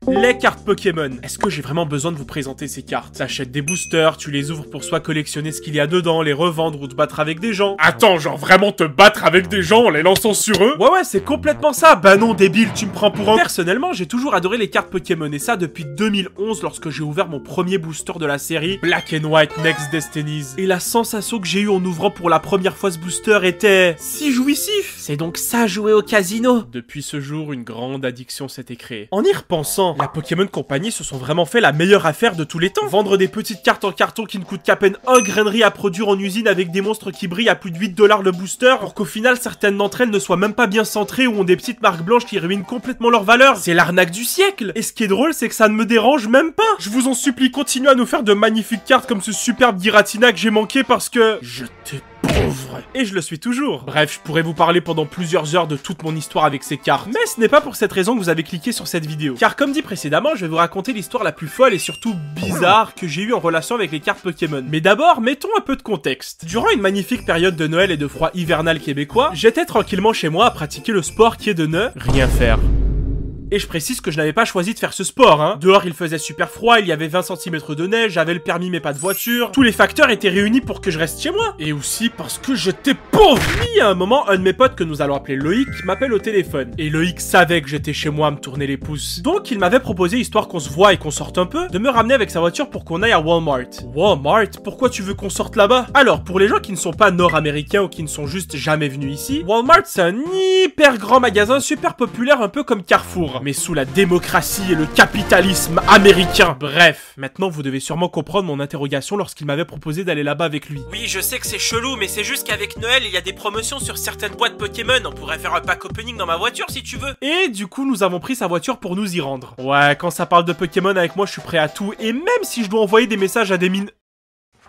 Les cartes Pokémon. Est-ce que j'ai vraiment besoin de vous présenter ces cartes? T'achètes des boosters, tu les ouvres pour soit collectionner ce qu'il y a dedans, les revendre ou te battre avec des gens. Attends, genre vraiment te battre avec des gens en les lançant sur eux? Ouais, c'est complètement ça. Bah non, débile, tu me prends pour un... Personnellement, j'ai toujours adoré les cartes Pokémon, et ça depuis 2011 lorsque j'ai ouvert mon premier booster de la série, Black and White Next Destinies. Et la sensation que j'ai eue en ouvrant pour la première fois ce booster était si jouissif. C'est donc ça jouer au casino. Depuis ce jour, une grande addiction s'était créée. En y repensant, la Pokémon Company se sont vraiment fait la meilleure affaire de tous les temps. Vendre des petites cartes en carton qui ne coûtent qu'à peine un grainerie à produire en usine avec des monstres qui brillent à plus de 8 $ le booster, pour qu'au final certaines d'entre elles ne soient même pas bien centrées ou ont des petites marques blanches qui ruinent complètement leur valeur. C'est l'arnaque du siècle. Et ce qui est drôle, c'est que ça ne me dérange même pas. Je vous en supplie, continuez à nous faire de magnifiques cartes comme ce superbe Giratina que j'ai manqué parce que... je t'ai pauvre. Et je le suis toujours. Bref, je pourrais vous parler pendant plusieurs heures de toute mon histoire avec ces cartes. Mais ce n'est pas pour cette raison que vous avez cliqué sur cette vidéo. Car comme dit précédemment, je vais vous raconter l'histoire la plus folle et surtout bizarre que j'ai eue en relation avec les cartes Pokémon. Mais d'abord, mettons un peu de contexte. Durant une magnifique période de Noël et de froid hivernal québécois, j'étais tranquillement chez moi à pratiquer le sport qui est de ne rien faire. Et je précise que je n'avais pas choisi de faire ce sport, hein. Dehors, il faisait super froid, il y avait 20 cm de neige, j'avais le permis mais pas de voiture. Tous les facteurs étaient réunis pour que je reste chez moi. Et aussi parce que j'étais pauvre. Puis, à un moment, un de mes potes que nous allons appeler Loïc m'appelle au téléphone. Et Loïc savait que j'étais chez moi à me tourner les pouces. Donc, il m'avait proposé, histoire qu'on se voit et qu'on sorte un peu, de me ramener avec sa voiture pour qu'on aille à Walmart. Walmart? Pourquoi tu veux qu'on sorte là-bas? Alors, pour les gens qui ne sont pas nord-américains ou qui ne sont juste jamais venus ici, Walmart c'est un hyper grand magasin super populaire un peu comme Carrefour, mais sous la démocratie et le capitalisme américain. Bref, maintenant vous devez sûrement comprendre mon interrogation lorsqu'il m'avait proposé d'aller là-bas avec lui. Oui, je sais que c'est chelou, mais c'est juste qu'avec Noël, il y a des promotions sur certaines boîtes Pokémon. On pourrait faire un pack opening dans ma voiture si tu veux. Et du coup, nous avons pris sa voiture pour nous y rendre. Ouais, quand ça parle de Pokémon avec moi, je suis prêt à tout. Et même si je dois envoyer des messages à des mines...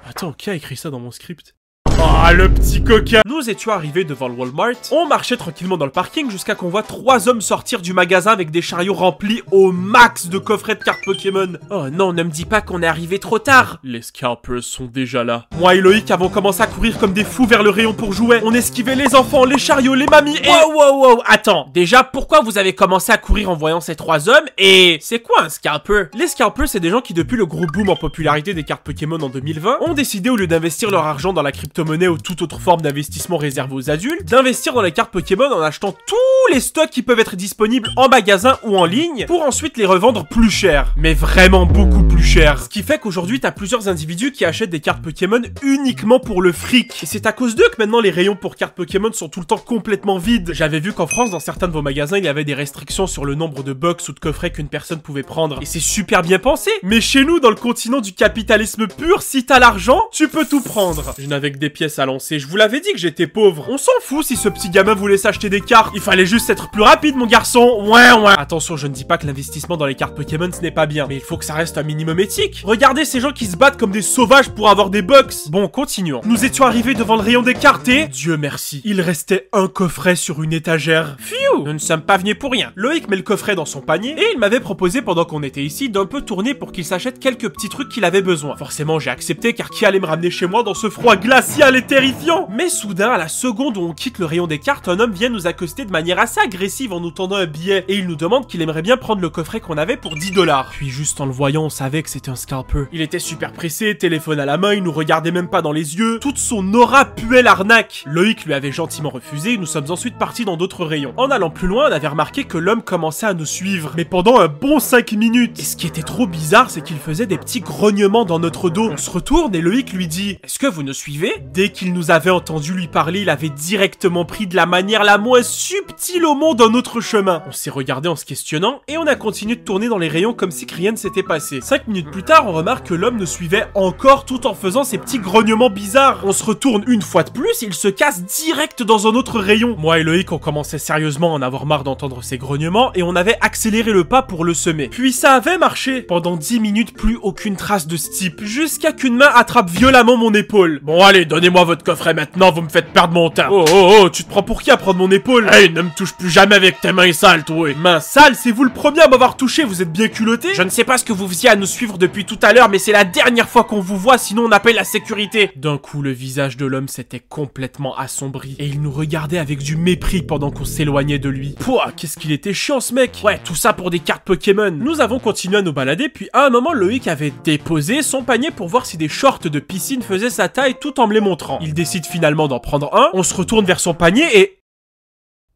Attends, qui a écrit ça dans mon script? Ah, le petit coquin! Nous étions arrivés devant le Walmart, on marchait tranquillement dans le parking jusqu'à qu'on voit 3 hommes sortir du magasin avec des chariots remplis au max de coffrets de cartes Pokémon. Oh non, ne me dis pas qu'on est arrivé trop tard! Les scalpers sont déjà là. Moi et Loïc avons commencé à courir comme des fous vers le rayon pour jouets. On esquivait les enfants, les chariots, les mamies et... Wow, attends, déjà, pourquoi vous avez commencé à courir en voyant ces 3 hommes? Et c'est quoi un scalper? Les scalpers, c'est des gens qui, depuis le gros boom en popularité des cartes Pokémon en 2020, ont décidé, au lieu d'investir leur argent dans la crypto-monnaie ou toute autre forme d'investissement réservé aux adultes, d'investir dans les cartes Pokémon en achetant tous les stocks qui peuvent être disponibles en magasin ou en ligne pour ensuite les revendre plus cher. Mais vraiment beaucoup plus cher. Ce qui fait qu'aujourd'hui t'as plusieurs individus qui achètent des cartes Pokémon uniquement pour le fric. Et c'est à cause d'eux que maintenant les rayons pour cartes Pokémon sont tout le temps complètement vides. J'avais vu qu'en France, dans certains de vos magasins, il y avait des restrictions sur le nombre de box ou de coffrets qu'une personne pouvait prendre. Et c'est super bien pensé. Mais chez nous, dans le continent du capitalisme pur, si t'as l'argent, tu peux tout prendre. Je n'avais que des pièces à lancer. Je vous l'avais dit que j'étais pauvre. On s'en fout si ce petit gamin voulait s'acheter des cartes. Il fallait juste être plus rapide, mon garçon. Ouais. Attention, je ne dis pas que l'investissement dans les cartes Pokémon ce n'est pas bien, mais il faut que ça reste un minimum éthique. Regardez ces gens qui se battent comme des sauvages pour avoir des box. Bon, continuons. Nous étions arrivés devant le rayon des cartes et... Dieu merci, il restait un coffret sur une étagère. Phew, nous ne sommes pas venus pour rien. Loïc met le coffret dans son panier et il m'avait proposé pendant qu'on était ici d'un peu tourner pour qu'il s'achète quelques petits trucs qu'il avait besoin. Forcément, j'ai accepté car qui allait me ramener chez moi dans ce froid glacial et terrifiant? Mais soudain, à la seconde où on quitte le rayon des cartes, un homme vient nous accoster de manière assez agressive en nous tendant un billet et il nous demande qu'il aimerait bien prendre le coffret qu'on avait pour 10 $. Puis juste en le voyant, on savait que c'était un scalper. Il était super pressé, téléphone à la main, il nous regardait même pas dans les yeux. Toute son aura puait l'arnaque. Loïc lui avait gentiment refusé et nous sommes ensuite partis dans d'autres rayons. En allant plus loin, on avait remarqué que l'homme commençait à nous suivre, mais pendant un bon 5 minutes. Et ce qui était trop bizarre, c'est qu'il faisait des petits grognements dans notre dos. On se retourne et Loïc lui dit: est-ce que vous nous suivez? Dès qu'il nous avait entendu lui parler, il avait directement pris de la manière la moins subtile au monde un autre chemin. On s'est regardé en se questionnant et on a continué de tourner dans les rayons comme si rien ne s'était passé. 5 minutes plus tard, on remarque que l'homme nous suivait encore tout en faisant ces petits grognements bizarres. On se retourne une fois de plus et il se casse direct dans un autre rayon. Moi et Loïc, on commençait sérieusement à en avoir marre d'entendre ces grognements et on avait accéléré le pas pour le semer. Puis ça avait marché. Pendant 10 minutes, plus aucune trace de ce type, jusqu'à qu'une main attrape violemment mon épaule. Bon allez, donnez Donnez-moi votre coffret maintenant, vous me faites perdre mon temps. Oh, tu te prends pour qui à prendre mon épaule? Hey, ne me touche plus jamais avec tes mains sales, toi. Main sale, c'est vous le premier à m'avoir touché, vous êtes bien culotté? Je ne sais pas ce que vous faisiez à nous suivre depuis tout à l'heure, mais c'est la dernière fois qu'on vous voit, sinon on appelle la sécurité. D'un coup, le visage de l'homme s'était complètement assombri, et il nous regardait avec du mépris pendant qu'on s'éloignait de lui. Pouah, qu'est-ce qu'il était chiant ce mec. Ouais, tout ça pour des cartes Pokémon. Nous avons continué à nous balader, puis à un moment, Loïc avait déposé son panier pour voir si des shorts de piscine faisaient sa taille tout en me les montrant. Il décide finalement d'en prendre un, on se retourne vers son panier et...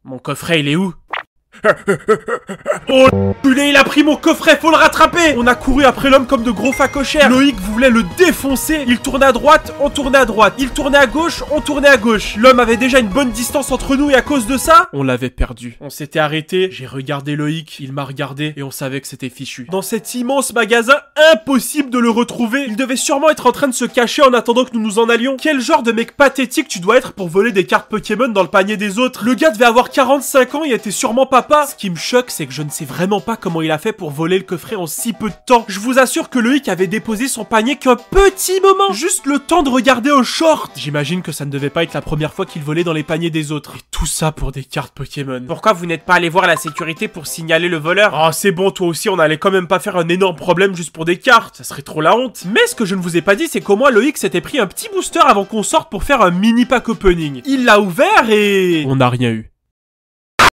Mon coffret, il est où? Oh l'enculé, il a pris mon coffret, faut le rattraper. On a couru après l'homme comme de gros facochères. Loïc voulait le défoncer. Il tournait à droite, on tournait à droite. Il tournait à gauche, on tournait à gauche. L'homme avait déjà une bonne distance entre nous et à cause de ça, on l'avait perdu. On s'était arrêté, j'ai regardé Loïc, il m'a regardé et on savait que c'était fichu. Dans cet immense magasin, impossible de le retrouver. Il devait sûrement être en train de se cacher en attendant que nous nous en allions. Quel genre de mec pathétique tu dois être pour voler des cartes Pokémon dans le panier des autres? Le gars devait avoir 45 ans et était sûrement papa. Ce qui me choque, c'est que je ne sais vraiment pas comment il a fait pour voler le coffret en si peu de temps. Je vous assure que Loïc avait déposé son panier qu'un petit moment, juste le temps de regarder un short. J'imagine que ça ne devait pas être la première fois qu'il volait dans les paniers des autres. Et tout ça pour des cartes Pokémon. Pourquoi vous n'êtes pas allé voir la sécurité pour signaler le voleur? Oh, c'est bon, toi aussi, on allait quand même pas faire un énorme problème juste pour des cartes. Ça serait trop la honte. Mais ce que je ne vous ai pas dit, c'est qu'au moins Loïc s'était pris un petit booster avant qu'on sorte pour faire un mini pack opening. Il l'a ouvert et... on n'a rien eu.